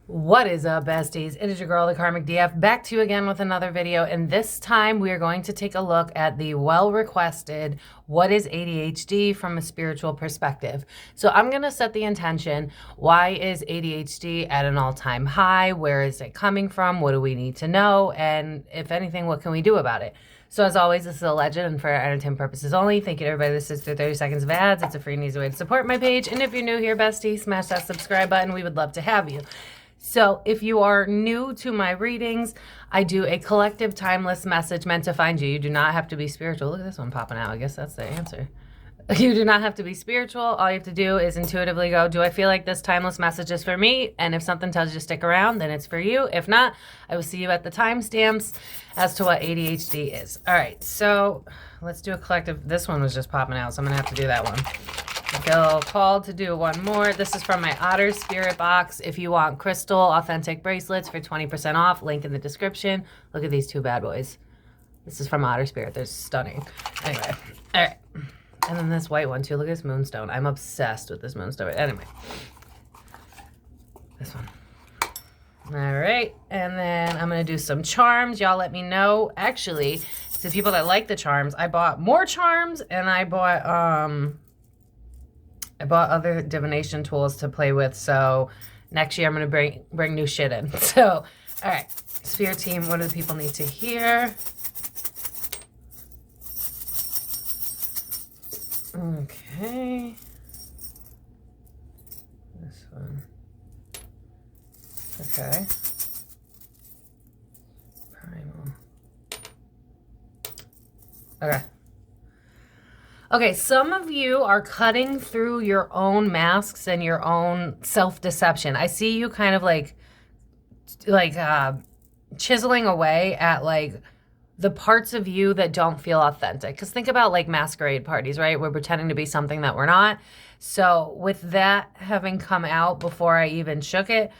What is up, besties? It is your girl, the Karmic DF, back to you again with another video, and this time we are going to take a look at the well-requested what is ADHD from a spiritual perspective. So I'm going to set the intention. Why is ADHD at an all-time high? Where is it coming from? What do we need to know? And if anything, what can we do about it? So as always, this is a legend and for entertainment purposes only. Thank you to everybody that sits through 30 seconds of ads. It's a free and easy way to support my page. And if you're new here, bestie, smash that subscribe button. We would love to have you. So if you are new to my readings, I do a collective timeless message meant to find you. You do not have to be spiritual. Look at this one popping out. I guess that's the answer. You do not have to be spiritual. All you have to do is intuitively go, do I feel like this timeless message is for me? And if something tells you to stick around, then it's for you. If not, I will see you at the timestamps as to what ADHD is. All right, so let's do a collective. This one was just popping out, so I'm going to have to do that one. I feel called to do one more. This is from my Otter Spirit box. If you want crystal authentic bracelets for 20% off, link in the description. Look at these two bad boys. This is from Otter Spirit. They're stunning. Anyway, all right. And then this white one too. Look at this moonstone. I'm obsessed with this moonstone. Anyway, this one. All right. And then I'm going to do some charms. Y'all let me know. Actually, to people that like the charms, I bought more charms and I bought other divination tools to play with. So next year I'm going to bring new shit in. So, all right. Sphere team, what do the people need to hear? Okay. This one. Okay. Primal. Okay. Okay, some of you are cutting through your own masks and your own self-deception. I see you kind of like chiseling away at like the parts of you that don't feel authentic. Because think about like masquerade parties, right? We're pretending to be something that we're not. So with that having come out before I even shook it,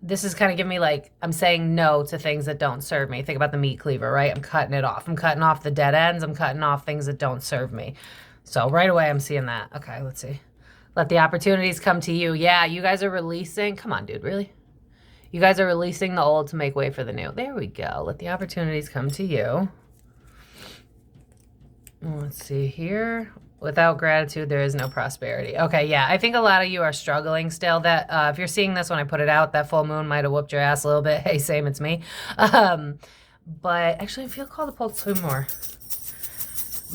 this is kind of giving me like, I'm saying no to things that don't serve me. Think about the meat cleaver, right? I'm cutting it off. I'm cutting off the dead ends. I'm cutting off things that don't serve me. So right away, I'm seeing that. Okay, let's see. Let the opportunities come to you. Yeah, you guys are releasing. Come on, dude, really? You guys are releasing the old to make way for the new. There we go. Let the opportunities come to you. Let's see here. Without gratitude, there is no prosperity. Okay, yeah. I think a lot of you are struggling still. That if you're seeing this when I put it out, that full moon might have whooped your ass a little bit. Hey, same, it's me. But actually, I feel called to pull two more.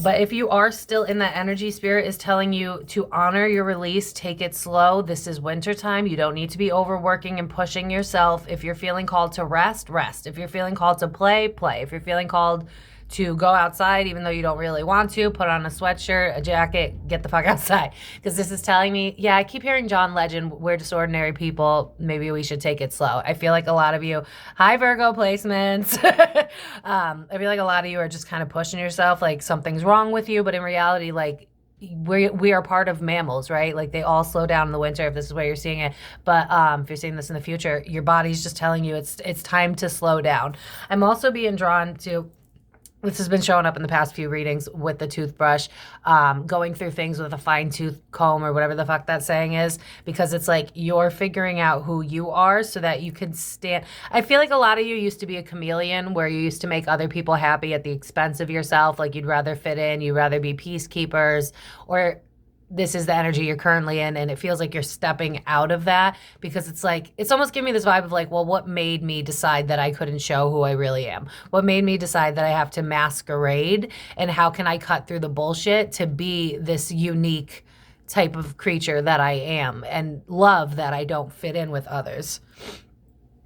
But if you are still in that energy, Spirit is telling you to honor your release, take it slow. This is winter time. You don't need to be overworking and pushing yourself. If you're feeling called to rest, rest. If you're feeling called to play, play. If you're feeling called to go outside, even though you don't really want to, put on a sweatshirt, a jacket, get the fuck outside. Because this is telling me, yeah, I keep hearing John Legend, we're just ordinary people. Maybe we should take it slow. I feel like a lot of you, hi Virgo placements. I feel like a lot of you are just kind of pushing yourself like something's wrong with you. But in reality, like we are part of mammals, right? Like they all slow down in the winter if this is where you're seeing it. But if you're seeing this in the future, your body's just telling you it's time to slow down. I'm also being drawn to, this has been showing up in the past few readings with the toothbrush, going through things with a fine tooth comb or whatever the fuck that saying is, because it's like you're figuring out who you are so that you can stand. I feel like a lot of you used to be a chameleon where you used to make other people happy at the expense of yourself. Like you'd rather fit in, you'd rather be peacekeepers, or this is the energy you're currently in, and it feels like you're stepping out of that because it's like, it's almost giving me this vibe of like, well, what made me decide that I couldn't show who I really am? What made me decide that I have to masquerade? And how can I cut through the bullshit to be this unique type of creature that I am and love that I don't fit in with others?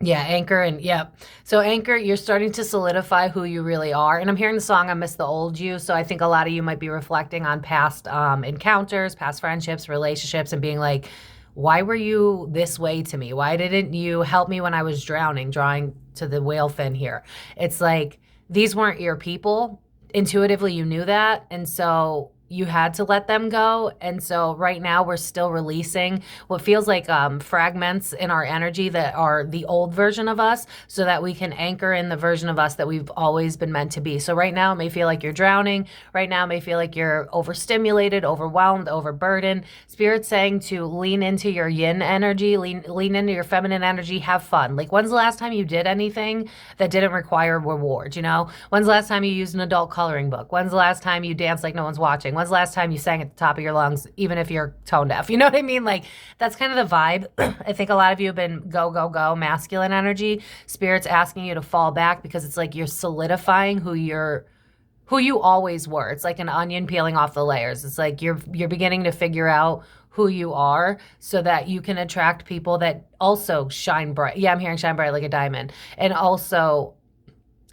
Yeah, Anchor, and yeah. So Anchor, you're starting to solidify who you really are. And I'm hearing the song, I Miss the Old You. So I think a lot of you might be reflecting on past encounters, past friendships, relationships, and being like, why were you this way to me? Why didn't you help me when I was drowning, drawing to the whale fin here? It's like, these weren't your people. Intuitively, you knew that. And so you had to let them go. And so right now we're still releasing what feels like fragments in our energy that are the old version of us, so that we can anchor in the version of us that we've always been meant to be. So right now it may feel like you're drowning. Right now it may feel like you're overstimulated, overwhelmed, overburdened. Spirit's saying to lean into your yin energy, lean into your feminine energy, have fun. Like, when's the last time you did anything that didn't require reward, you know? When's the last time you used an adult coloring book? When's the last time you danced like no one's watching? When's the last time you sang at the top of your lungs, even if you're tone deaf? You know what I mean? Like, that's kind of the vibe. I think a lot of you have been go, go, go, masculine energy. Spirit's asking you to fall back, because it's like you're solidifying who you always were. It's like an onion peeling off the layers. It's like you're beginning to figure out who you are, so that you can attract people that also shine bright. Yeah, I'm hearing shine bright like a diamond. And also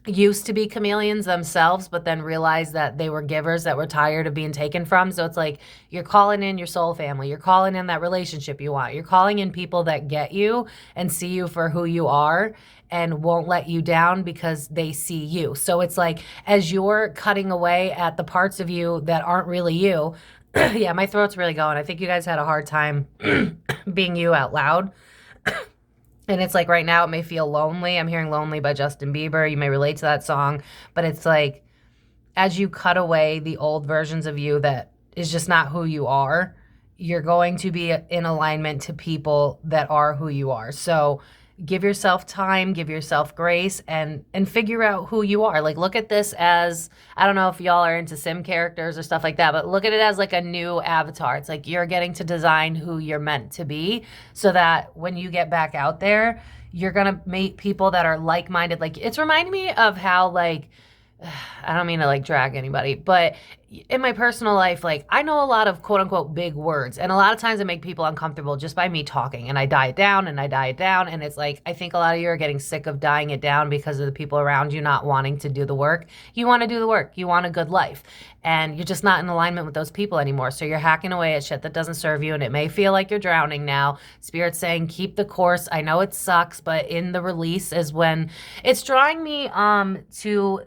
used to be chameleons themselves, but then realized that they were givers that were tired of being taken from. So it's like you're calling in your soul family. You're calling in that relationship you want. You're calling in people that get you and see you for who you are and won't let you down because they see you. So it's like, as you're cutting away at the parts of you that aren't really you, yeah, my throat's really going. I think you guys had a hard time being you out loud. And it's like right now it may feel lonely. I'm hearing Lonely by Justin Bieber. You may relate to that song. But it's like, as you cut away the old versions of you that is just not who you are, you're going to be in alignment to people that are who you are. So give yourself time, give yourself grace, and figure out who you are. Like, look at this as, I don't know if y'all are into sim characters or stuff like that, but look at it as like a new avatar. It's like you're getting to design who you're meant to be, so that when you get back out there, you're going to meet people that are like-minded. Like, it's reminding me of how, like, I don't mean to like drag anybody, but in my personal life, like, I know a lot of quote unquote big words, and a lot of times it make people uncomfortable just by me talking, and I die it down and I die it down. And it's like, I think a lot of you are getting sick of dying it down because of the people around you not wanting to do the work. You want to do the work. You want a good life, and you're just not in alignment with those people anymore. So you're hacking away at shit that doesn't serve you, and it may feel like you're drowning now. Spirit's saying, keep the course. I know it sucks, but in the release is when it's drawing me to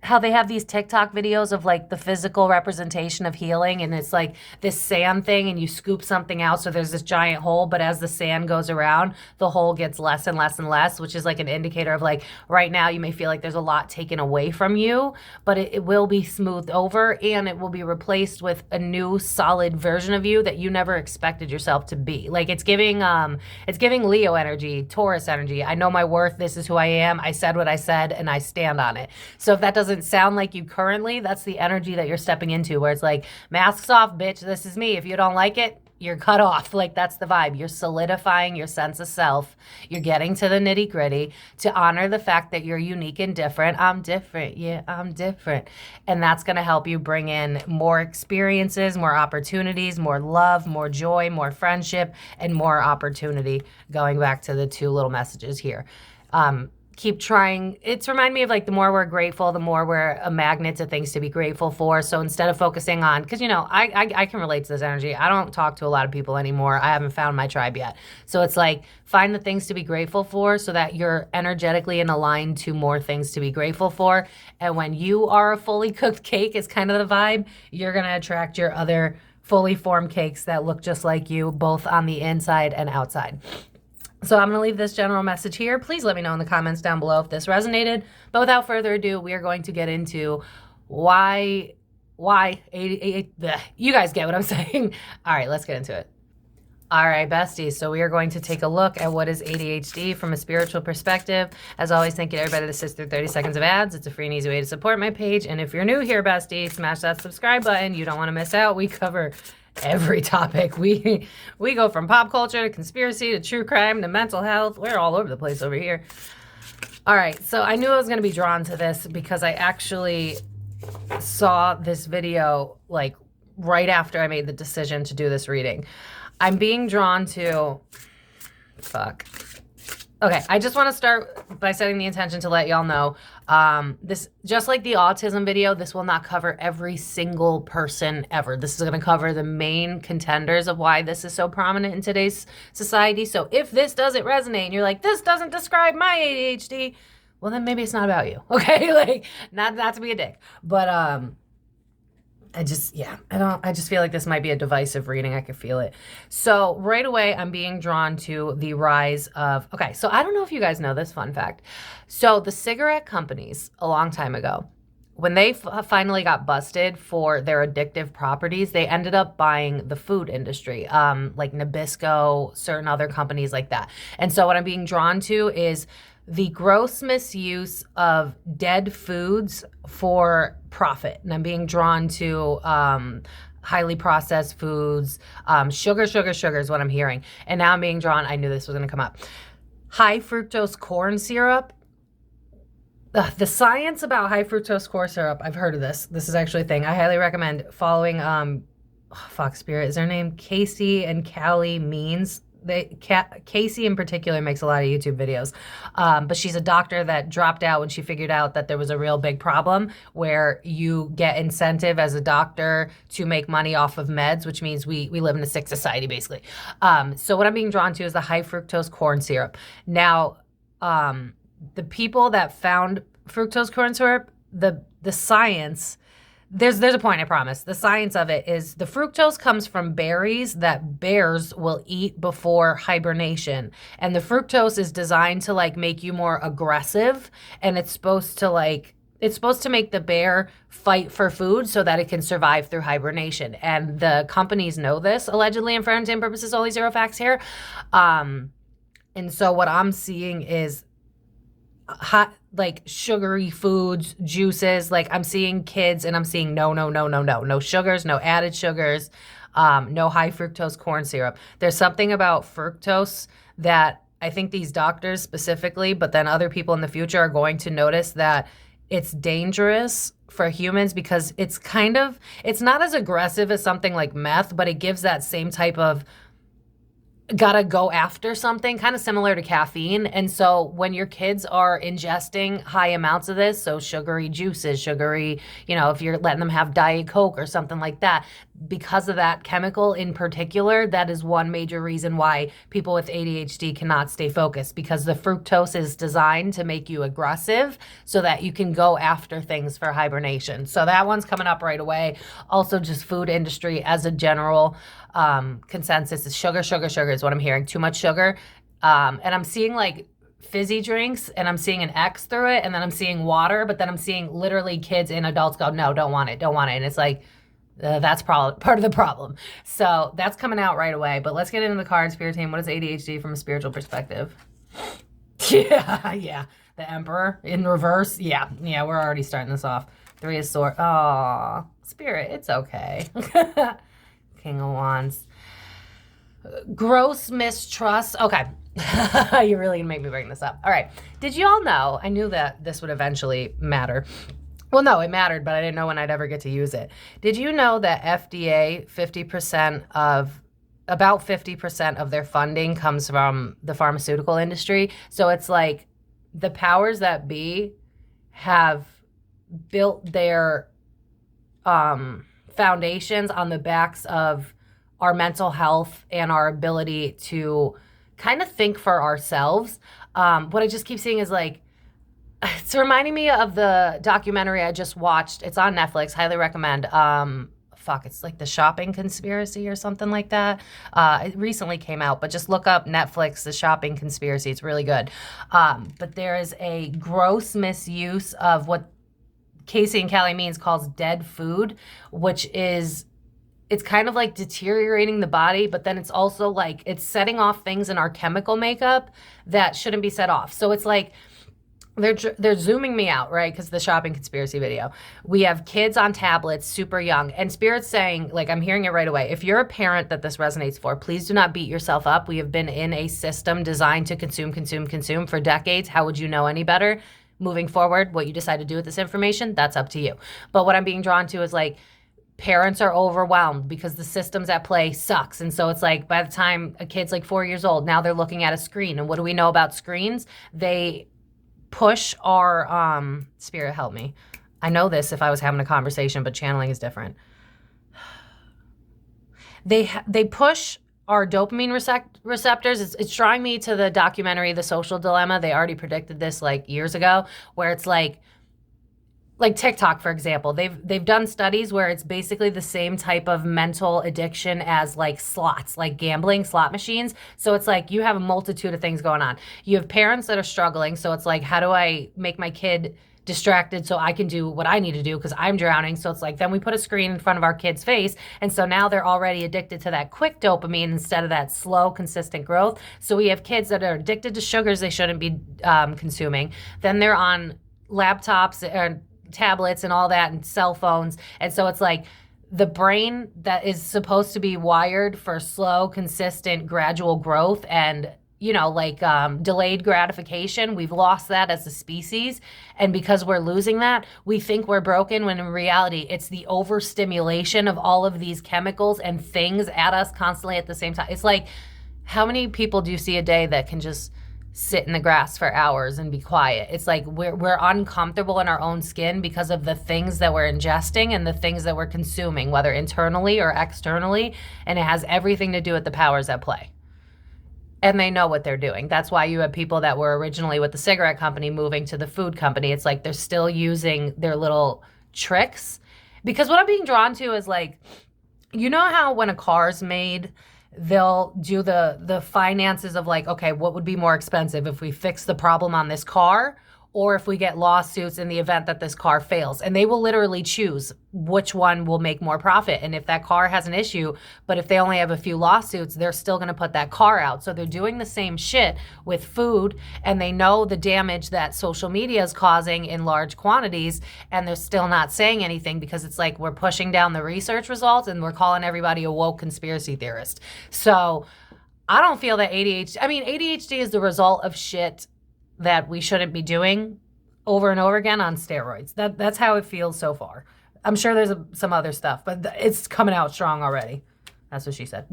how they have these TikTok videos of like the physical representation of healing, and it's like this sand thing, and you scoop something out, so there's this giant hole, but as the sand goes around, the hole gets less and less and less, which is like an indicator of like, right now you may feel like there's a lot taken away from you, but it will be smoothed over, and it will be replaced with a new solid version of you that you never expected yourself to be. Like, it's giving Leo energy, Taurus energy. I know my worth. This is who I am. I said what I said, and I stand on it. So if that doesn't sound like you currently, that's the energy that you're stepping into, where it's like, masks off, bitch, this is me. If you don't like it, you're cut off. Like, that's the vibe. You're solidifying your sense of self. You're getting to the nitty gritty to honor the fact that you're unique and different. I'm different. Yeah, I'm different. And that's going to help you bring in more experiences, more opportunities, more love, more joy, more friendship, and more opportunity. Going back to the two little messages here. Keep trying. It's remind me of like, the more we're grateful, the more we're a magnet to things to be grateful for. So instead of focusing on, because, you know, I can relate to this energy. I don't talk to a lot of people anymore. I haven't found my tribe yet. So it's like, find the things to be grateful for, so that you're energetically in aligned to more things to be grateful for. And when you are a fully cooked cake, is kind of the vibe, you're going to attract your other fully formed cakes that look just like you, both on the inside and outside. So I'm going to leave this general message here. Please let me know in the comments down below if this resonated. But without further ado, we are going to get into why, you guys get what I'm saying. All right, let's get into it. All right, besties. So we are going to take a look at what is ADHD from a spiritual perspective. As always, thank you to everybody that sits through 30 seconds of ads. It's a free and easy way to support my page. And if you're new here, bestie, smash that subscribe button. You don't want to miss out. We cover every topic. We go from pop culture to conspiracy to true crime to mental health. We're all over the place over here. All right, so I knew I was going to be drawn to this because I actually saw this video like right after I made the decision to do this reading. I'm being drawn to, Okay, I just want to start by setting the intention to let y'all know, this, just like the autism video, this will not cover every single person ever. This is going to cover the main contenders of why this is so prominent in today's society. So if this doesn't resonate and you're like, this doesn't describe my ADHD, well, then maybe it's not about you, okay? Like, not to be a dick, but I just feel like this might be a divisive reading. I could feel it. So right away, I'm being drawn to the rise of, okay, so I don't know if you guys know this fun fact. So the cigarette companies a long time ago, when they finally got busted for their addictive properties, they ended up buying the food industry, like Nabisco, certain other companies like that. And so what I'm being drawn to is the gross misuse of dead foods for profit. And I'm being drawn to highly processed foods, sugar is what I'm hearing. And now I'm being drawn, I knew this was going to come up. High fructose corn syrup. The science about high fructose corn syrup, I've heard of this. This is actually a thing. I highly recommend following, Spirit, is their name? Casey and Callie Means. Casey in particular makes a lot of YouTube videos, but she's a doctor that dropped out when she figured out that there was a real big problem where you get incentive as a doctor to make money off of meds, which means we live in a sick society, basically. So what I'm being drawn to is the high fructose corn syrup. Now, the people that found fructose corn syrup, the science, there's a point, I promise. The science of it is the fructose comes from berries that bears will eat before hibernation. And the fructose is designed to like make you more aggressive, and it's supposed to make the bear fight for food so that it can survive through hibernation. And the companies know this, allegedly, and for entertainment purposes, only zero facts here. And so what I'm seeing is hot, like sugary foods, juices. Like I'm seeing kids and I'm seeing no sugars, no added sugars, no high fructose corn syrup. There's something about fructose that I think these doctors specifically, but then other people in the future are going to notice that it's dangerous for humans because it's not as aggressive as something like meth, but it gives that same type of gotta go after something, kind of similar to caffeine. And so when your kids are ingesting high amounts of this, so sugary juices, if you're letting them have Diet Coke or something like that, because of that chemical in particular, that is one major reason why people with ADHD cannot stay focused, because the fructose is designed to make you aggressive so that you can go after things for hibernation. So that one's coming up right away. Also, just food industry as a general consensus is sugar is what I'm hearing. Too much sugar. And I'm seeing like fizzy drinks, and I'm seeing an X through it, and then I'm seeing water, but then I'm seeing literally kids and adults go, no, don't want it. And it's like, that's part of the problem. So that's coming out right away. But let's get into the cards. Spirit team, what is ADHD from a spiritual perspective? Yeah. The Emperor in reverse. Yeah, we're already starting this off. 3 of Swords. Aw, Spirit, it's okay. King of Wands. Gross mistrust. Okay. You're really gonna make me bring this up. All right. Did you all know, I knew that this would eventually matter. Well, no, it mattered, but I didn't know when I'd ever get to use it. Did you know that FDA, about 50% of their funding comes from the pharmaceutical industry? So it's like the powers that be have built their foundations on the backs of our mental health and our ability to kind of think for ourselves. What I just keep seeing is like, it's reminding me of the documentary I just watched. It's on Netflix. Highly recommend. It's like The Shopping Conspiracy or something like that. It recently came out, but just look up Netflix, The Shopping Conspiracy. It's really good. But there is a gross misuse of what Casey and Callie Means calls dead food, which is, it's kind of like deteriorating the body, but then it's also like it's setting off things in our chemical makeup that shouldn't be set off. So it's like, they're zooming me out, right? Because the shopping conspiracy video. We have kids on tablets, super young, and Spirit's saying, like, I'm hearing it right away. If you're a parent that this resonates for, please do not beat yourself up. We have been in a system designed to consume for decades. How would you know any better? Moving forward, what you decide to do with this information, that's up to you. But what I'm being drawn to is like, parents are overwhelmed because the systems at play sucks. And so it's like, by the time a kid's like 4 years old, now they're looking at a screen. And what do we know about screens? They push our, Spirit, help me. I know this if I was having a conversation, but channeling is different. They push our dopamine receptors. It's drawing me to the documentary, The Social Dilemma. They already predicted this like years ago, where it's like like TikTok, for example, they've done studies where it's basically the same type of mental addiction as like slots, like gambling, slot machines. So it's like you have a multitude of things going on. You have parents that are struggling. So it's like, how do I make my kid distracted so I can do what I need to do because I'm drowning? So it's like, then we put a screen in front of our kid's face. And so now they're already addicted to that quick dopamine instead of that slow, consistent growth. So we have kids that are addicted to sugars they shouldn't be consuming. Then they're on laptops or tablets and all that and cell phones. And so it's like the brain that is supposed to be wired for slow, consistent, gradual growth and, you know, like delayed gratification, we've lost that as a species. And because we're losing that, we think we're broken when in reality, it's the overstimulation of all of these chemicals and things at us constantly at the same time. It's like, how many people do you see a day that can just sit in the grass for hours and be quiet? It's like we're uncomfortable in our own skin because of the things that we're ingesting and the things that we're consuming, whether internally or externally, and it has everything to do with the powers at play. And they know what they're doing. That's why you have people that were originally with the cigarette company moving to the food company. It's like they're still using their little tricks. Because what I'm being drawn to is like, you know how when a car's made, they'll do the finances of like, okay, what would be more expensive if we fix the problem on this car or if we get lawsuits in the event that this car fails? And they will literally choose which one will make more profit. And if that car has an issue, but if they only have a few lawsuits, they're still going to put that car out. So they're doing the same shit with food, and they know the damage that social media is causing in large quantities, and they're still not saying anything because it's like we're pushing down the research results and we're calling everybody a woke conspiracy theorist. So I don't feel that ADHD is the result of shit that we shouldn't be doing over and over again on steroids. That's how it feels so far. I'm sure there's some other stuff, but it's coming out strong already. That's what she said.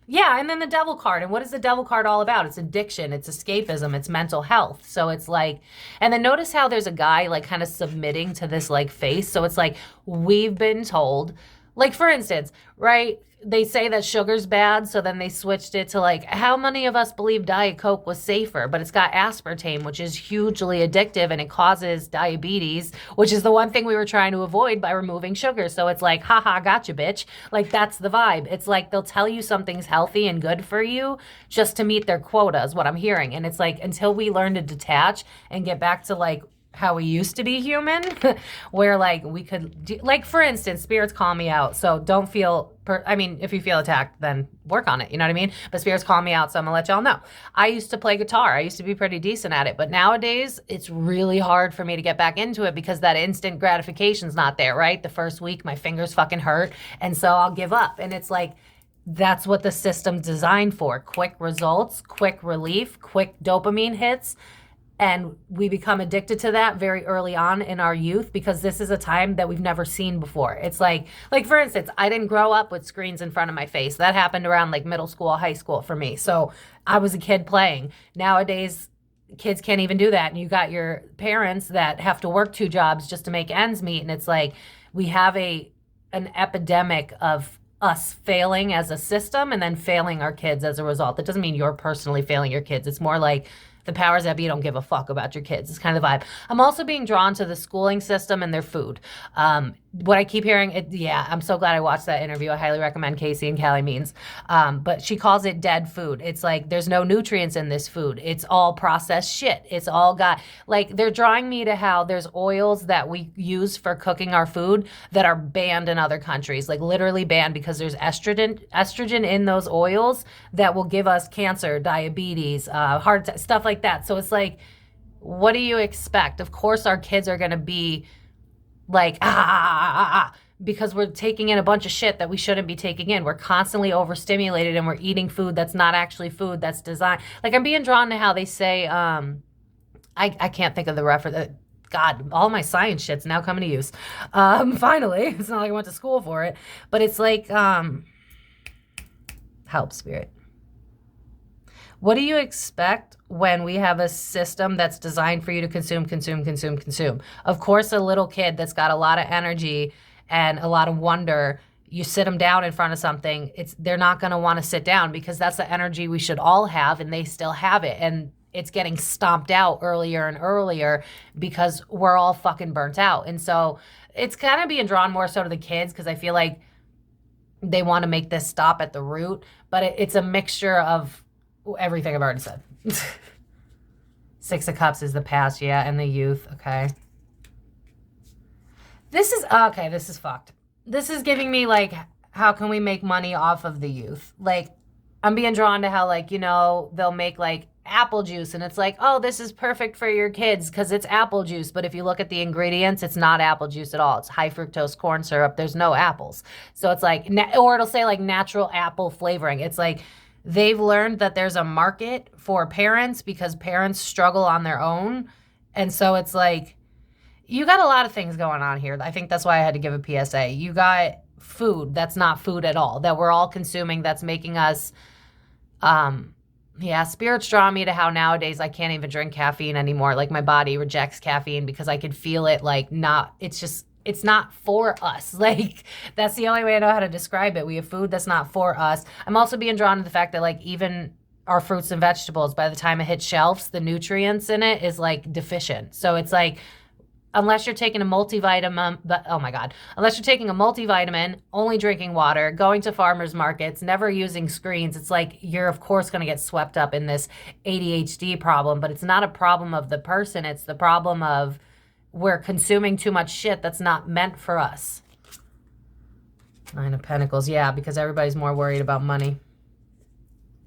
Yeah, and then the devil card. And what is the devil card all about? It's addiction, it's escapism, it's mental health. So it's like, and then notice how there's a guy like kind of submitting to this like face. So it's like, we've been told, like for instance, right? They say that sugar's bad, so then they switched it to like, how many of us believe Diet Coke was safer? But it's got aspartame, which is hugely addictive, and it causes diabetes, which is the one thing we were trying to avoid by removing sugar. So it's like, haha, gotcha, bitch. Like, that's the vibe. It's like they'll tell you something's healthy and good for you just to meet their quota is what I'm hearing. And it's like, until we learn to detach and get back to like how we used to be human, where like we could do, like for instance, spirits call me out. So don't feel, if you feel attacked, then work on it. You know what I mean? But spirits call me out. So I'm gonna let y'all know. I used to play guitar. I used to be pretty decent at it. But nowadays it's really hard for me to get back into it because that instant gratification's not there, right? The first week my fingers fucking hurt. And so I'll give up. And it's like, that's what the system's designed for. Quick results, quick relief, quick dopamine hits. And we become addicted to that very early on in our youth because this is a time that we've never seen before. It's like for instance, I didn't grow up with screens in front of my face. That happened around like middle school, high school for me. So I was a kid playing. Nowadays, kids can't even do that. And you got your parents that have to work 2 jobs just to make ends meet. And it's like we have an epidemic of us failing as a system and then failing our kids as a result. That doesn't mean you're personally failing your kids. It's more like the powers that be don't give a fuck about your kids. It's kind of the vibe. I'm also being drawn to the schooling system and their food. What I keep hearing, I'm so glad I watched that interview. I highly recommend Casey and Callie Means. But she calls it dead food. It's like, there's no nutrients in this food. It's all processed shit. It's all got, like, they're drawing me to how there's oils that we use for cooking our food that are banned in other countries, like literally banned because there's estrogen in those oils that will give us cancer, diabetes, heart attack, stuff like that. So it's like, what do you expect? Of course our kids are going to be like, because we're taking in a bunch of shit that we shouldn't be taking in. We're constantly overstimulated and we're eating food that's not actually food that's designed. Like, I'm being drawn to how they say, I can't think of the reference. God, all my science shit's now coming to use. Finally, it's not like I went to school for it, but it's like, help, spirit. What do you expect when we have a system that's designed for you to consume? Of course, a little kid that's got a lot of energy and a lot of wonder, you sit them down in front of something, they're not going to want to sit down because that's the energy we should all have, and they still have it. And it's getting stomped out earlier and earlier because we're all fucking burnt out. And so it's kind of being drawn more so to the kids because I feel like they want to make this stop at the root, but it's a mixture of everything I've already said. Six of Cups is the past, yeah, and the youth, okay. This is fucked. This is giving me, like, how can we make money off of the youth? Like, I'm being drawn to how, like, you know, they'll make, like, apple juice, and it's like, oh, this is perfect for your kids because it's apple juice. But if you look at the ingredients, it's not apple juice at all. It's high fructose corn syrup. There's no apples. So it's like, or it'll say, like, natural apple flavoring. It's like, they've learned that there's a market for parents because parents struggle on their own. And so it's like, you got a lot of things going on here. I think that's why I had to give a PSA. You got food that's not food at all, that we're all consuming, that's making us, spirits draw me to how nowadays I can't even drink caffeine anymore. Like, my body rejects caffeine because I could feel it, like, it's not for us. Like, that's the only way I know how to describe it. We have food that's not for us. I'm also being drawn to the fact that, like, even our fruits and vegetables, by the time it hits shelves, the nutrients in it is, like, deficient. So it's like, unless you're taking a multivitamin, unless you're taking a multivitamin, only drinking water, going to farmers markets, never using screens, it's like you're, of course, going to get swept up in this ADHD problem. But it's not a problem of the person. It's the problem of we're consuming too much shit that's not meant for us. Nine of Pentacles. Yeah, because everybody's more worried about money.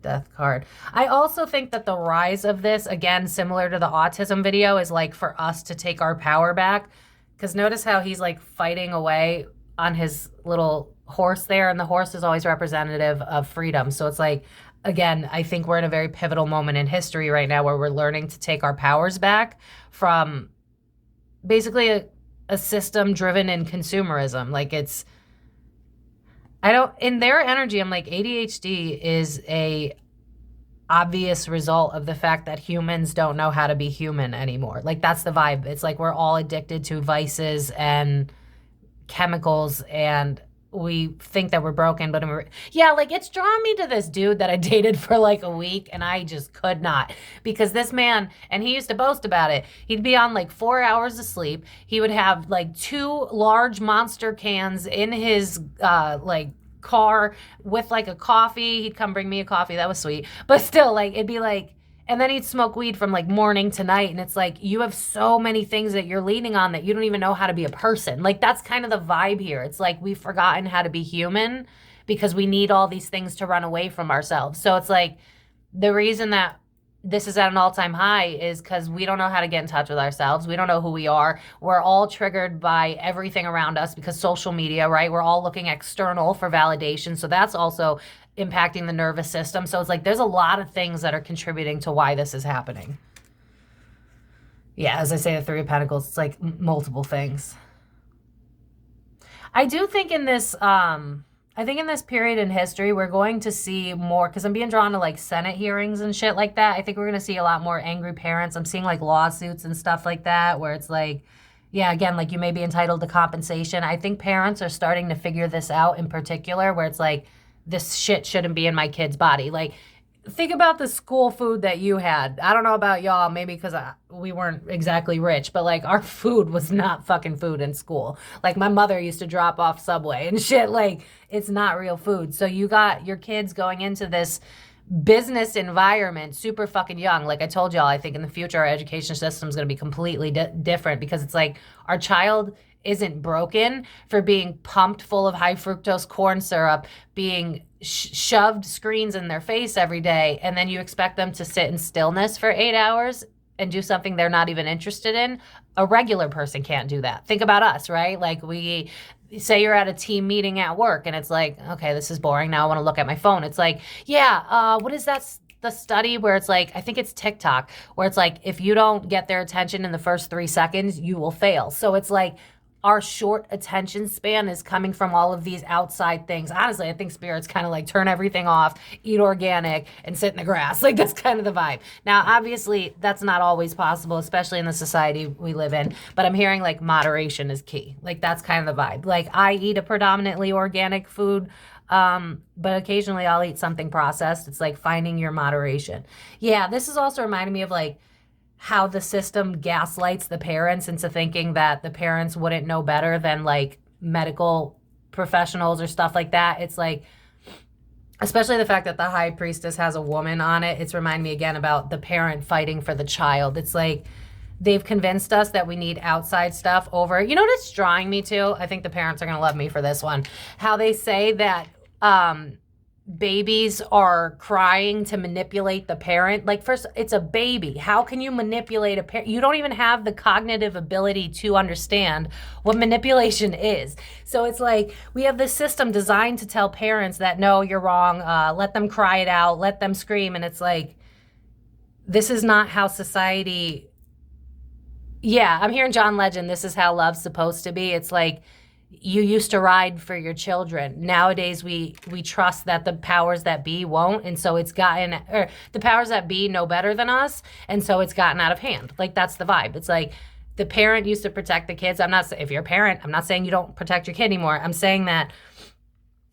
Death card. I also think that the rise of this, again, similar to the autism video, is like for us to take our power back. Because notice how he's like fighting away on his little horse there, and the horse is always representative of freedom. So it's like, again, I think we're in a very pivotal moment in history right now where we're learning to take our powers back from basically a system driven in consumerism. Like, it's, in their energy, I'm like, ADHD is a obvious result of the fact that humans don't know how to be human anymore. Like, that's the vibe. It's like we're all addicted to vices and chemicals, and we think that we're broken, but like, it's drawn me to this dude that I dated for like a week, and I just could not, because this man, and he used to boast about it, he'd be on like 4 hours of sleep. He would have like 2 large monster cans in his like car with like a coffee. He'd come bring me a coffee. That was sweet. But still, like, it'd be like, and then he'd smoke weed from like morning to night. And it's like, you have so many things that you're leaning on that you don't even know how to be a person. Like, that's kind of the vibe here. It's like we've forgotten how to be human because we need all these things to run away from ourselves. So it's like, the reason that this is at an all-time high is because we don't know how to get in touch with ourselves. We don't know who we are. We're all triggered by everything around us because social media, right? We're all looking external for validation. So that's also impacting the nervous system. So it's like, there's a lot of things that are contributing to why this is happening. Yeah, as I say, the Three of Pentacles, it's like multiple things. I do think in this, in this period in history, we're going to see more, because I'm being drawn to like Senate hearings and shit like that. I think we're going to see a lot more angry parents. I'm seeing like lawsuits and stuff like that, where it's like, yeah, again, like, you may be entitled to compensation. I think parents are starting to figure this out in particular, where it's like, this shit shouldn't be in my kid's body. Like, think about the school food that you had. I don't know about y'all, maybe because we weren't exactly rich, but like, our food was not fucking food in school. Like, my mother used to drop off Subway and shit. Like, it's not real food. So you got your kids going into this business environment super fucking young. Like I told y'all, I think in the future our education system is going to be completely different, because it's like, our child isn't broken for being pumped full of high fructose corn syrup, being shoved screens in their face every day, and then you expect them to sit in stillness for 8 hours and do something they're not even interested in. A regular person can't do that. Think about us, right? Like, we say you're at a team meeting at work and it's like, okay, this is boring. Now I want to look at my phone. It's like, yeah, what is that? The study where it's like, I think it's TikTok, where it's like, if you don't get their attention in the first 3 seconds, you will fail. So it's like, our short attention span is coming from all of these outside things. Honestly, I think spirits kind of like turn everything off, eat organic, and sit in the grass. Like, that's kind of the vibe. Now, obviously, that's not always possible, especially in the society we live in. But I'm hearing like moderation is key. Like, that's kind of the vibe. Like, I eat a predominantly organic food. But occasionally I'll eat something processed. It's like finding your moderation. Yeah, this is also reminding me of like how the system gaslights the parents into thinking that the parents wouldn't know better than like medical professionals or stuff like that. It's like, especially the fact that the high priestess has a woman on it. It's reminding me again about the parent fighting for the child. It's like they've convinced us that we need outside stuff over. You know what it's drawing me to? I think the parents are going to love me for this one. How they say that babies are crying to manipulate the parent. Like, first, it's a baby. How can you manipulate a parent? You don't even have the cognitive ability to understand what manipulation is. So it's like we have this system designed to tell parents that, no, you're wrong. Let them cry it out. Let them scream. And it's like, this is not how society... Yeah, I'm hearing John Legend. This is how love's supposed to be. It's like, you used to ride for your children. Nowadays, we trust that the powers that be won't. And so it's gotten, or the powers that be know better than us. And so it's gotten out of hand. Like, that's the vibe. It's like the parent used to protect the kids. If you're a parent, I'm not saying you don't protect your kid anymore. I'm saying that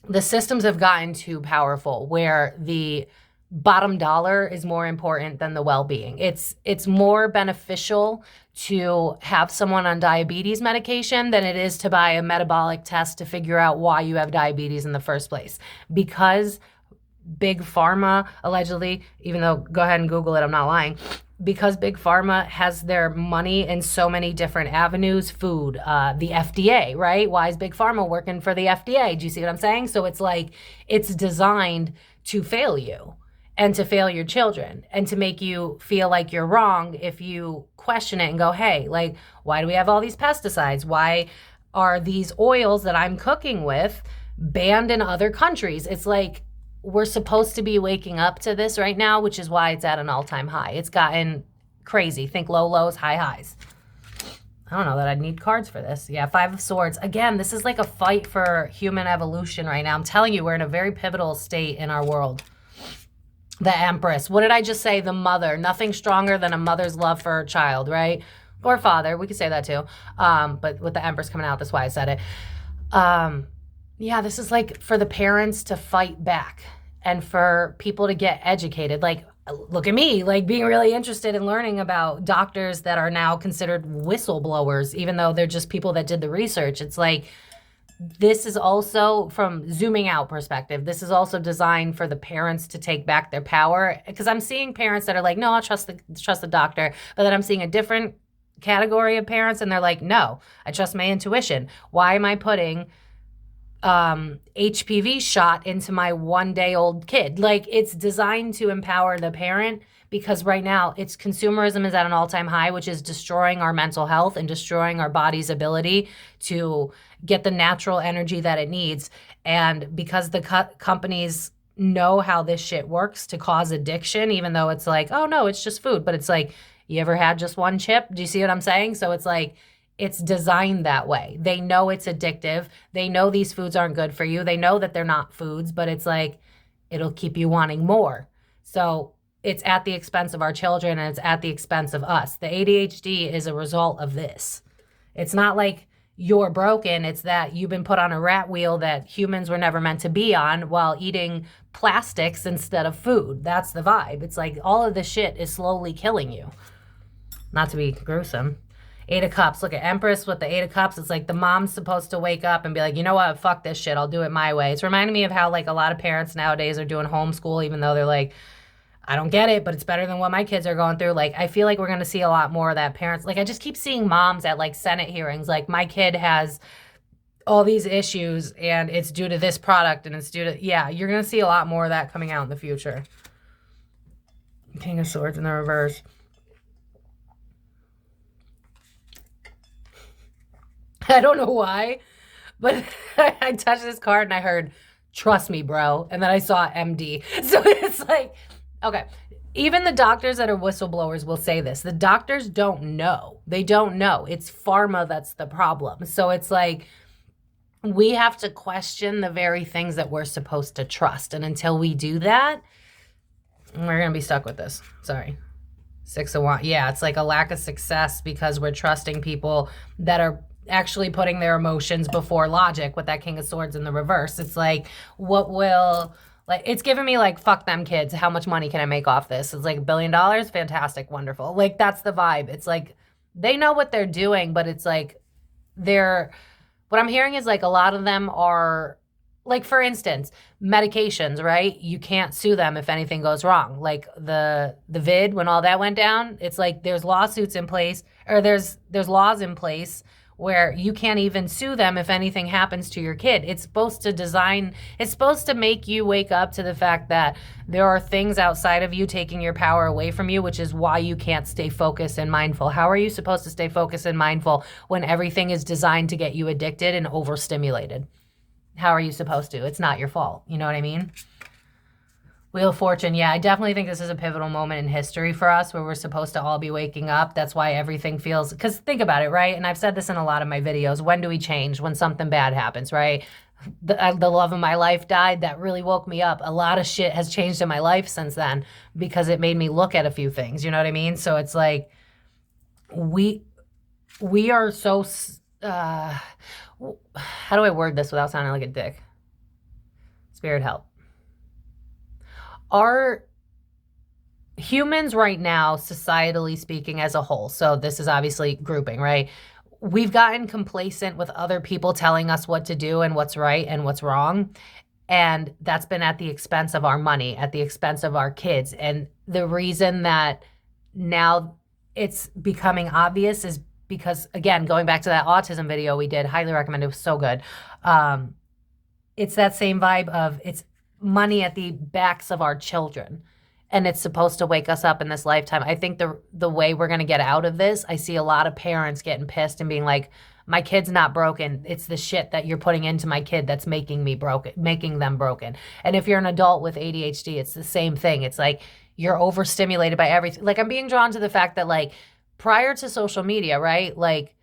the systems have gotten too powerful where the bottom dollar is more important than the well-being. It's more beneficial to have someone on diabetes medication than it is to buy a metabolic test to figure out why you have diabetes in the first place. Because Big Pharma, allegedly, even though, go ahead and Google it, I'm not lying, because Big Pharma has their money in so many different avenues, food, the FDA, right? Why is Big Pharma working for the FDA? Do you see what I'm saying? So it's like, it's designed to fail you and to fail your children and to make you feel like you're wrong if you question it and go, hey, like, why do we have all these pesticides? Why are these oils that I'm cooking with banned in other countries? It's like, we're supposed to be waking up to this right now, which is why it's at an all-time high. It's gotten crazy. Think low lows, high highs. I don't know that I'd need cards for this. Yeah, Five of Swords. Again, this is like a fight for human evolution right now. I'm telling you, we're in a very pivotal state in our world. The Empress. What did I just say? The mother. Nothing stronger than a mother's love for her child, right? Or father. We could say that too. But with the Empress coming out, that's why I said it. Yeah, this is like for the parents to fight back and for people to get educated. Like, look at me, like being really interested in learning about doctors that are now considered whistleblowers, even though they're just people that did the research. It's like, this is also, from zooming out perspective, this is also designed for the parents to take back their power. Because I'm seeing parents that are like, no, I'll trust the doctor. But then I'm seeing a different category of parents and they're like, no, I trust my intuition. Why am I putting HPV shot into my 1-day-old kid? Like, it's designed to empower the parent, because right now it's consumerism is at an all-time high, which is destroying our mental health and destroying our body's ability to get the natural energy that it needs. And because the companies know how this shit works to cause addiction, even though it's like, oh no, it's just food. But it's like, you ever had just one chip? Do you see what I'm saying? So it's like, it's designed that way. They know it's addictive. They know these foods aren't good for you. They know that they're not foods, but it's like, it'll keep you wanting more. So it's at the expense of our children and it's at the expense of us. The ADHD is a result of this. It's not like you're broken. It's that you've been put on a rat wheel that humans were never meant to be on while eating plastics instead of food. That's the vibe. It's like all of this shit is slowly killing you. Not to be gruesome. Eight of Cups. Look at Empress with the Eight of Cups. It's like the mom's supposed to wake up and be like, you know what? Fuck this shit. I'll do it my way. It's reminding me of how like a lot of parents nowadays are doing homeschool, even though they're like, I don't get it, but it's better than what my kids are going through. Like, I feel like we're going to see a lot more of that. Parents, like, I just keep seeing moms at like Senate hearings. Like, my kid has all these issues and it's due to this product and it's due to, yeah, you're going to see a lot more of that coming out in the future. King of Swords in the reverse. I don't know why, but I touched this card and I heard, trust me, bro. And then I saw MD. So it's like, okay, even the doctors that are whistleblowers will say this. The doctors don't know. They don't know. It's pharma that's the problem. So it's like, we have to question the very things that we're supposed to trust. And until we do that, we're going to be stuck with this. Sorry. 6 of Wands. Yeah, it's like a lack of success because we're trusting people that are actually putting their emotions before logic with that King of Swords in the reverse. It's like, what will, like, it's giving me like, fuck them kids. How much money can I make off this? It's like $1 billion. Fantastic. Wonderful. Like, that's the vibe. It's like, they know what they're doing, but it's like, what I'm hearing is like a lot of them are, like, for instance, medications, right? You can't sue them if anything goes wrong. Like the vid, when all that went down, it's like there's lawsuits in place, or there's laws in place where you can't even sue them if anything happens to your kid. It's supposed to make you wake up to the fact that there are things outside of you taking your power away from you, which is why you can't stay focused and mindful. How are you supposed to stay focused and mindful when everything is designed to get you addicted and overstimulated? How are you supposed to? It's not your fault. You know what I mean? Wheel of Fortune. Yeah, I definitely think this is a pivotal moment in history for us where we're supposed to all be waking up. That's why everything feels, because think about it, right? And I've said this in a lot of my videos. When do we change? When something bad happens, right? The love of my life died. That really woke me up. A lot of shit has changed in my life since then because it made me look at a few things. You know what I mean? So it's like, we are so, how do I word this without sounding like a dick? Spirit help. Are humans right now, societally speaking as a whole, so this is obviously grouping, right? We've gotten complacent with other people telling us what to do and what's right and what's wrong. And that's been at the expense of our money, at the expense of our kids. And the reason that now it's becoming obvious is because, again, going back to that autism video we did, highly recommend, it was so good. It's that same vibe of it's money at the backs of our children, and it's supposed to wake us up in this lifetime. I think the way we're going to get out of this, I see a lot of parents getting pissed and being like, my kid's not broken. It's the shit that you're putting into my kid that's making them broken. And if you're an adult with ADHD, it's the same thing. It's like you're overstimulated by everything. Like, I'm being drawn to the fact that, like, prior to social media, right? Like,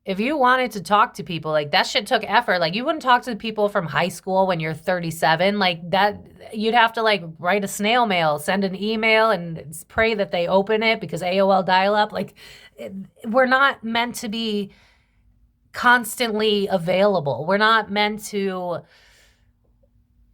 if you wanted to talk to people, like, that shit took effort. Like, you wouldn't talk to people from high school when you're 37. Like, that, you'd have to, like, write a snail mail, send an email, and pray that they open it because AOL dial-up. Like, we're not meant to be constantly available. We're not meant to...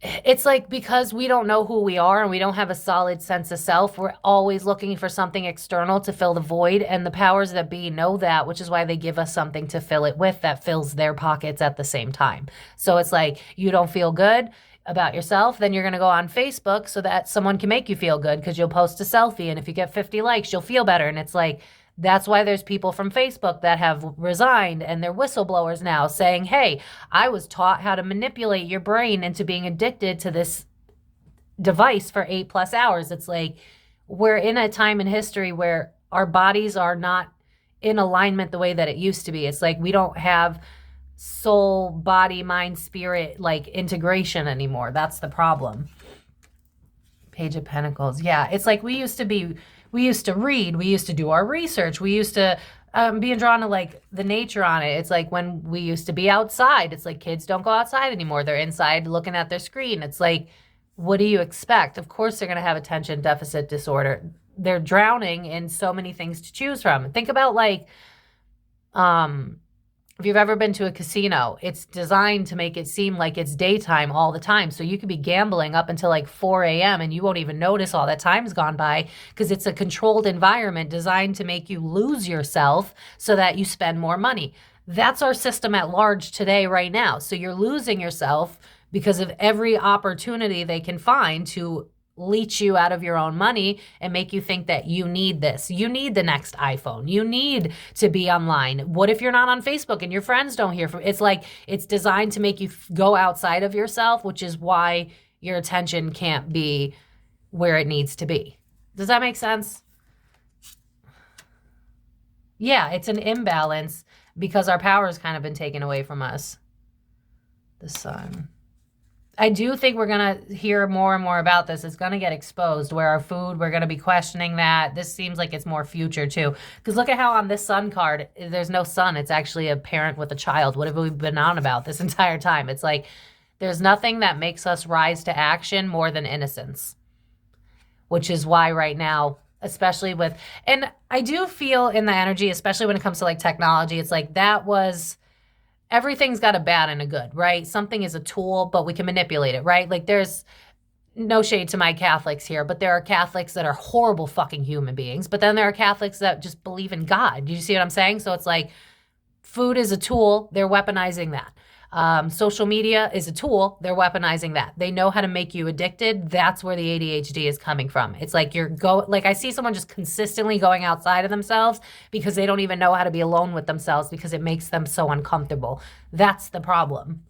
It's like, because we don't know who we are and we don't have a solid sense of self, we're always looking for something external to fill the void, and the powers that be know that, which is why they give us something to fill it with that fills their pockets at the same time. So it's like, you don't feel good about yourself, then you're going to go on Facebook so that someone can make you feel good because you'll post a selfie, and if you get 50 likes, you'll feel better. And it's like, that's why there's people from Facebook that have resigned and they're whistleblowers now saying, hey, I was taught how to manipulate your brain into being addicted to this device for 8+ hours. It's like, we're in a time in history where our bodies are not in alignment the way that it used to be. It's like we don't have soul, body, mind, spirit, like, integration anymore. That's the problem. Page of Pentacles. Yeah, it's like we used to read, we used to do our research, we used to being drawn to, like, the nature on it. It's like when we used to be outside. It's like kids don't go outside anymore. They're inside looking at their screen. It's like, what do you expect? Of course they're going to have attention deficit disorder. They're drowning in so many things to choose from. Think about, like, if you've ever been to a casino, it's designed to make it seem like it's daytime all the time. So you could be gambling up until like 4 a.m. and you won't even notice all that time's gone by because it's a controlled environment designed to make you lose yourself so that you spend more money. That's our system at large today, right now. So you're losing yourself because of every opportunity they can find to leech you out of your own money and make you think that you need this. You need the next iPhone. You need to be online. What if you're not on Facebook and your friends don't hear from? It's like, it's designed to make you go outside of yourself, which is why your attention can't be where it needs to be. Does that make sense? Yeah, it's an imbalance because our power has kind of been taken away from us. The Sun. I do think we're going to hear more and more about this. It's going to get exposed where our food, we're going to be questioning that. This seems like it's more future too. Because look at how on this Sun card, there's no sun. It's actually a parent with a child. What have we been on about this entire time? It's like, there's nothing that makes us rise to action more than innocence. Which is why right now, especially with, and I do feel in the energy, especially when it comes to like technology, it's like that was everything's got a bad and a good, right? Something is a tool, but we can manipulate it, right? Like there's no shade to my Catholics here, but there are Catholics that are horrible fucking human beings. But then there are Catholics that just believe in God. Do you see what I'm saying? So it's like food is a tool. They're weaponizing that. Social media is a tool. They're weaponizing that. They know how to make you addicted. That's where the ADHD is coming from. It's like like I see someone just consistently going outside of themselves because they don't even know how to be alone with themselves because it makes them so uncomfortable. That's the problem.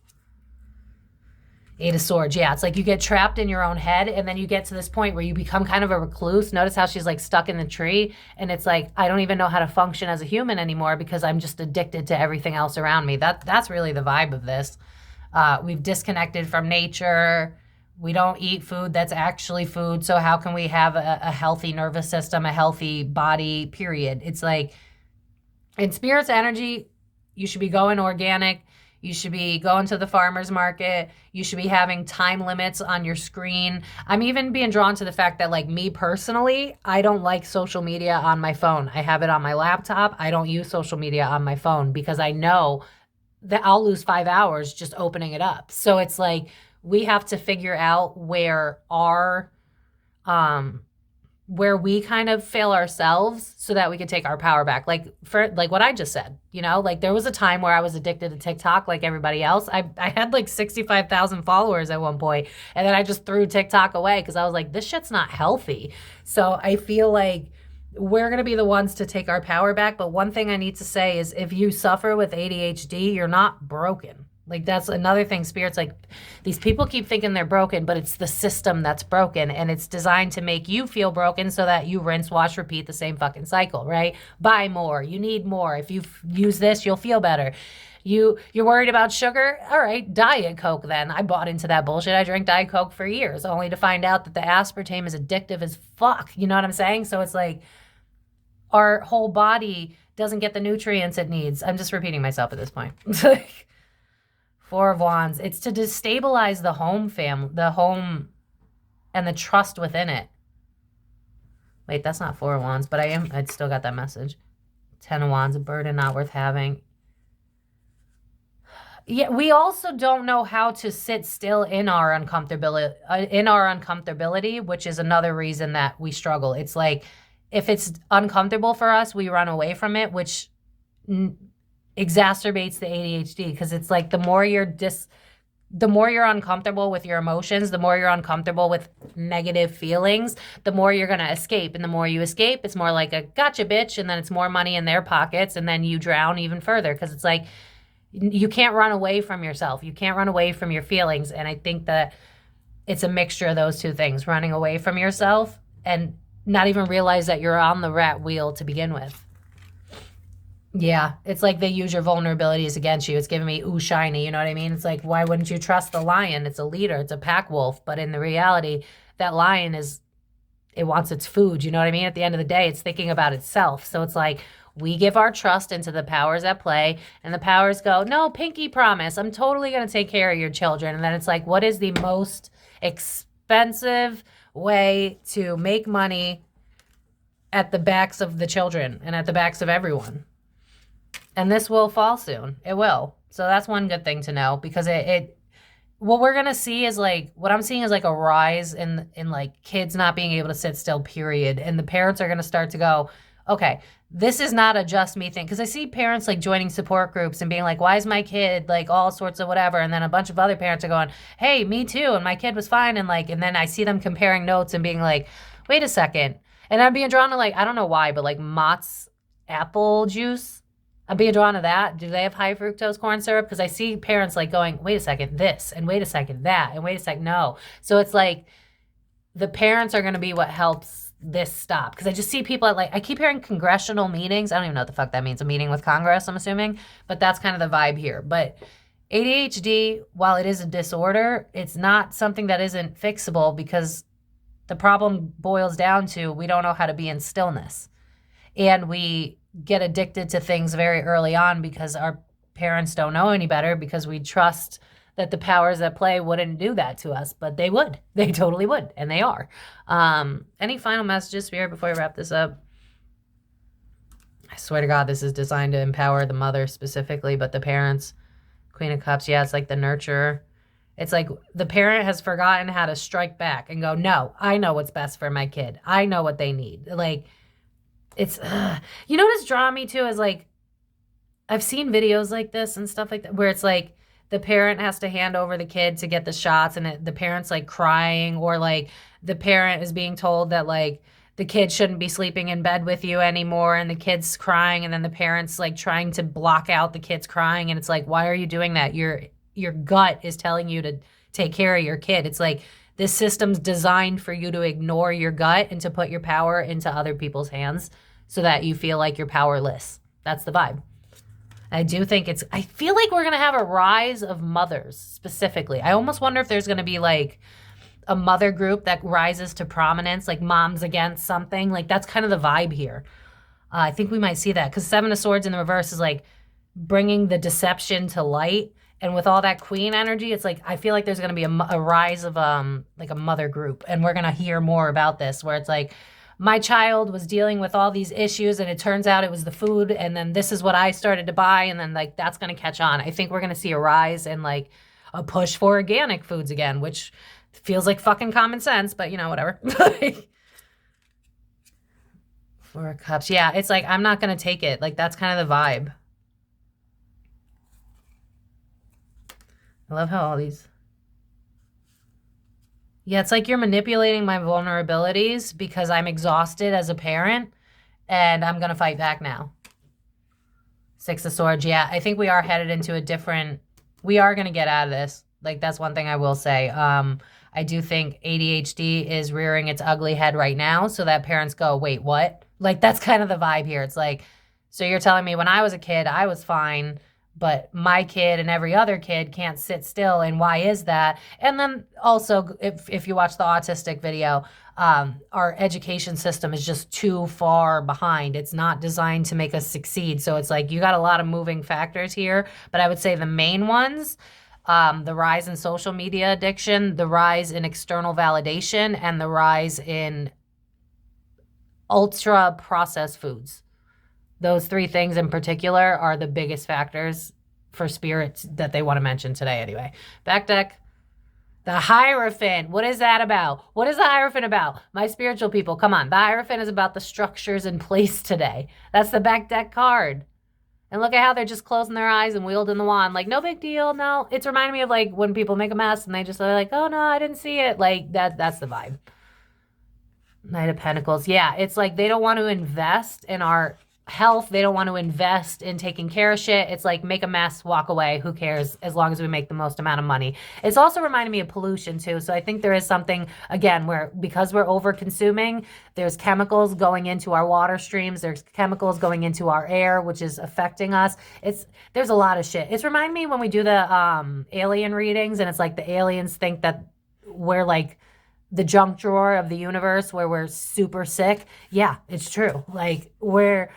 Eight of Swords, yeah. It's like you get trapped in your own head and then you get to this point where you become kind of a recluse. Notice how she's like stuck in the tree and it's like, I don't even know how to function as a human anymore because I'm just addicted to everything else around me. That's really the vibe of this. We've disconnected from nature. We don't eat food that's actually food. So how can we have a healthy nervous system, a healthy body, period? It's like in Spirit's energy, you should be going organic. You should be going to the farmer's market. You should be having time limits on your screen. I'm even being drawn to the fact that, like, me personally, I don't like social media on my phone. I have it on my laptop. I don't use social media on my phone because I know that I'll lose 5 hours just opening it up. So it's like we have to figure out where where we kind of fail ourselves so that we can take our power back. Like what I just said, you know, like there was a time where I was addicted to TikTok like everybody else. I had like 65,000 followers at one point, and then I just threw TikTok away because I was like, this shit's not healthy. So I feel like we're going to be the ones to take our power back. But one thing I need to say is if you suffer with ADHD, you're not broken. Like that's another thing. Spirit's like, these people keep thinking they're broken, but it's the system that's broken, and it's designed to make you feel broken so that you rinse, wash, repeat the same fucking cycle, right? Buy more. You need more. If you use this, you'll feel better. You're worried about sugar? All right, Diet Coke then. I bought into that bullshit. I drank Diet Coke for years, only to find out that the aspartame is addictive as fuck. You know what I'm saying? So it's like our whole body doesn't get the nutrients it needs. I'm just repeating myself at this point. Four of Wands. It's to destabilize the home and the trust within it. Wait, that's not Four of Wands, but I still got that message. 10 of Wands, a burden not worth having. Yeah, we also don't know how to sit still in our uncomfortability, which is another reason that we struggle. It's like if it's uncomfortable for us, we run away from it, which exacerbates the ADHD, because it's like the more you're uncomfortable with your emotions, the more you're uncomfortable with negative feelings, the more you're going to escape. And the more you escape, it's more like a gotcha bitch, and then it's more money in their pockets, and then you drown even further, because it's like you can't run away from yourself. You can't run away from your feelings. And I think that it's a mixture of those two things, running away from yourself and not even realize that you're on the rat wheel to begin with. Yeah, it's like they use your vulnerabilities against you. It's giving me ooh shiny, you know what I mean? It's like, why wouldn't you trust the lion? It's a leader, it's a pack wolf. But in the reality, that lion it wants its food, you know what I mean? At the end of the day, it's thinking about itself. So it's like we give our trust into the powers at play, and the powers go, no, pinky promise, I'm totally going to take care of your children. And then it's like, what is the most expensive way to make money at the backs of the children and at the backs of everyone? And this will fall soon. It will. So that's one good thing to know, because what we're going to see is like, what I'm seeing is like a rise in like kids not being able to sit still, period. And the parents are going to start to go, okay, this is not a just me thing. Because I see parents like joining support groups and being like, why is my kid like all sorts of whatever? And then a bunch of other parents are going, hey, me too. And my kid was fine. And then I see them comparing notes and being like, wait a second. And I'm being drawn to like, I don't know why, but like Mott's apple juice. I'm being drawn to that. Do they have high fructose corn syrup? Because I see parents like going, wait a second, this, and wait a second, that, and wait a second, no. So it's like the parents are going to be what helps this stop. Because I just see people I keep hearing congressional meetings. I don't even know what the fuck that means. A meeting with Congress, I'm assuming. But that's kind of the vibe here. But ADHD, while it is a disorder, it's not something that isn't fixable, because the problem boils down to we don't know how to be in stillness. And we get addicted to things very early on because our parents don't know any better, because we trust that the powers that play wouldn't do that to us, but they would. They totally would, and they are. Any final messages, Spirit, before we wrap this up? I swear to God, this is designed to empower the mother specifically, but the parents, Queen of Cups. Yeah, it's like the nurturer. It's like the parent has forgotten how to strike back and go, no, I know what's best for my kid. I know what they need. Like, it's, you know what's drawing me to is like, I've seen videos like this and stuff like that, where it's like the parent has to hand over the kid to get the shots and the parent's like crying, or like the parent is being told that like the kid shouldn't be sleeping in bed with you anymore, and the kid's crying, and then the parent's like trying to block out the kid's crying, and it's like, why are you doing that? Your gut is telling you to take care of your kid. It's like this system's designed for you to ignore your gut and to put your power into other people's hands so that you feel like you're powerless. That's the vibe. I do think I feel like we're going to have a rise of mothers specifically. I almost wonder if there's going to be like a mother group that rises to prominence, like Moms Against something. Like that's kind of the vibe here. I think we might see that because Seven of Swords in the reverse is like bringing the deception to light. And with all that queen energy, it's like, I feel like there's going to be a rise of like a mother group. And we're going to hear more about this, where it's like, my child was dealing with all these issues and it turns out it was the food. And then this is what I started to buy. And then like, that's going to catch on. I think we're going to see a rise and like a push for organic foods again, which feels like fucking common sense, but you know, whatever. Four of Cups. Yeah. It's like, I'm not going to take it. Like, that's kind of the vibe. I love how all these... Yeah, it's like you're manipulating my vulnerabilities because I'm exhausted as a parent and I'm going to fight back now. Six of Swords. Yeah, I think we are headed into a different... We are going to get out of this. Like, that's one thing I will say. I do think ADHD is rearing its ugly head right now so that parents go, wait, what? Like, that's kind of the vibe here. It's like, so you're telling me when I was a kid, I was fine, but my kid and every other kid can't sit still, and why is that? And then also, if you watch the autistic video, our education system is just too far behind. It's not designed to make us succeed. So it's like you got a lot of moving factors here, but I would say the main ones, the rise in social media addiction, the rise in external validation, and the rise in ultra-processed foods. Those three things in particular are the biggest factors for spirits that they want to mention today anyway. Back deck, the Hierophant. What is that about? What is the Hierophant about? My spiritual people, come on. The Hierophant is about the structures in place today. That's the back deck card. And look at how they're just closing their eyes and wielding the wand. Like, no big deal, no. It's reminding me of like when people make a mess and they just are like, oh no, I didn't see it. Like that's the vibe. Knight of Pentacles. Yeah, it's like they don't want to invest in our health. They don't want to invest in taking care of shit. It's like, make a mess, walk away. Who cares? As long as we make the most amount of money. It's also reminding me of pollution too. So I think there is something, again, where because we're over consuming, there's chemicals going into our water streams. There's chemicals going into our air, which is affecting us. There's a lot of shit. It's reminding me when we do the alien readings and it's like the aliens think that we're like the junk drawer of the universe where we're super sick. Yeah, it's true. Like we're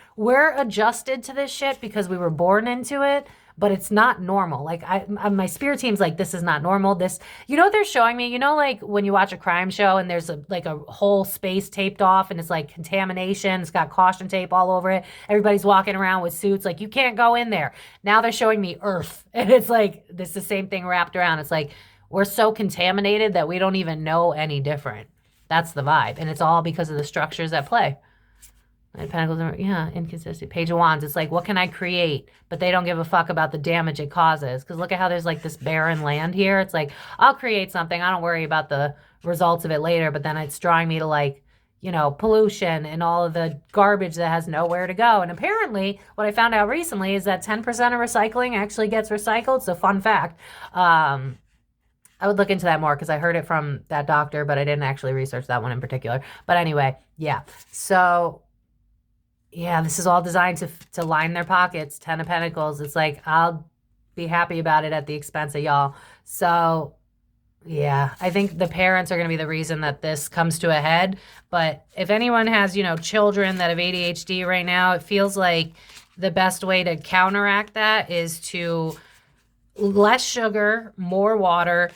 adjusted to this shit because we were born into it, but it's not normal. Like my spirit team's like, this is not normal. This, you know what they're showing me? You know, like when you watch a crime show and there's like a whole space taped off and it's like contamination. It's got caution tape all over it. Everybody's walking around with suits. Like, you can't go in there. Now they're showing me Earth. And it's like, this is the same thing wrapped around. It's like, we're so contaminated that we don't even know any different. That's the vibe. And it's all because of the structures at play. Knight of Pentacles, yeah, inconsistent. Page of Wands. It's like, what can I create? But they don't give a fuck about the damage it causes. Because look at how there's like this barren land here. It's like, I'll create something. I don't worry about the results of it later. But then it's drawing me to like, you know, pollution and all of the garbage that has nowhere to go. And apparently, what I found out recently is that 10% of recycling actually gets recycled. So fun fact. I would look into that more because I heard it from that doctor, but I didn't actually research that one in particular. But anyway, yeah. So, yeah, this is all designed to line their pockets. 10 of Pentacles. It's like, I'll be happy about it at the expense of y'all. So, yeah, I think the parents are going to be the reason that this comes to a head. But if anyone has, you know, children that have ADHD right now, it feels like the best way to counteract that is to less sugar, more water.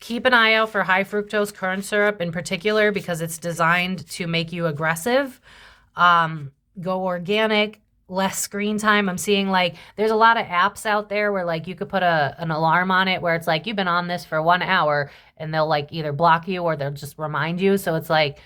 Keep an eye out for high fructose corn syrup in particular because it's designed to make you aggressive. Go organic. less screen time. I'm seeing like there's a lot of apps out there where like you could put an alarm on it where it's like you've been on this for 1 hour, and they'll like either block you or they'll just remind you. So it's like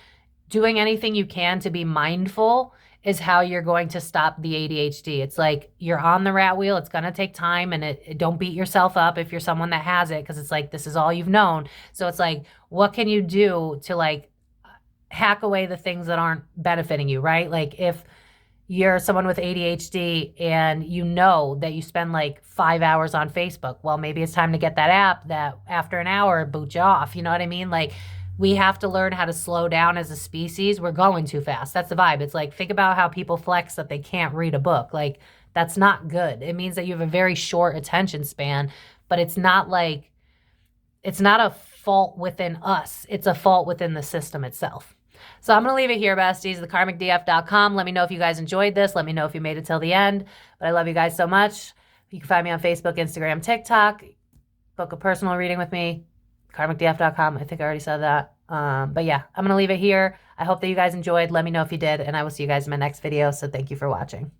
doing anything you can to be mindful is how you're going to stop the ADHD. It's like you're on the rat wheel. It's going to take time, and don't beat yourself up if you're someone that has it, because it's like this is all you've known. So it's like, what can you do to like hack away the things that aren't benefiting you, right? Like if you're someone with ADHD and you know that you spend like 5 hours on Facebook, well, maybe it's time to get that app that after an hour boot you off. You know what I mean? Like we have to learn how to slow down as a species. We're going too fast. That's the vibe. It's like, think about how people flex that they can't read a book. Like that's not good. It means that you have a very short attention span, but it's not like, it's not a fault within us. It's a fault within the system itself. So I'm going to leave it here, besties, thekarmicdf.com. Let me know if you guys enjoyed this. Let me know if you made it till the end. But I love you guys so much. You can find me on Facebook, Instagram, TikTok. Book a personal reading with me, karmicdf.com. I think I already said that. But yeah, I'm going to leave it here. I hope that you guys enjoyed. Let me know if you did, and I will see you guys in my next video. So thank you for watching.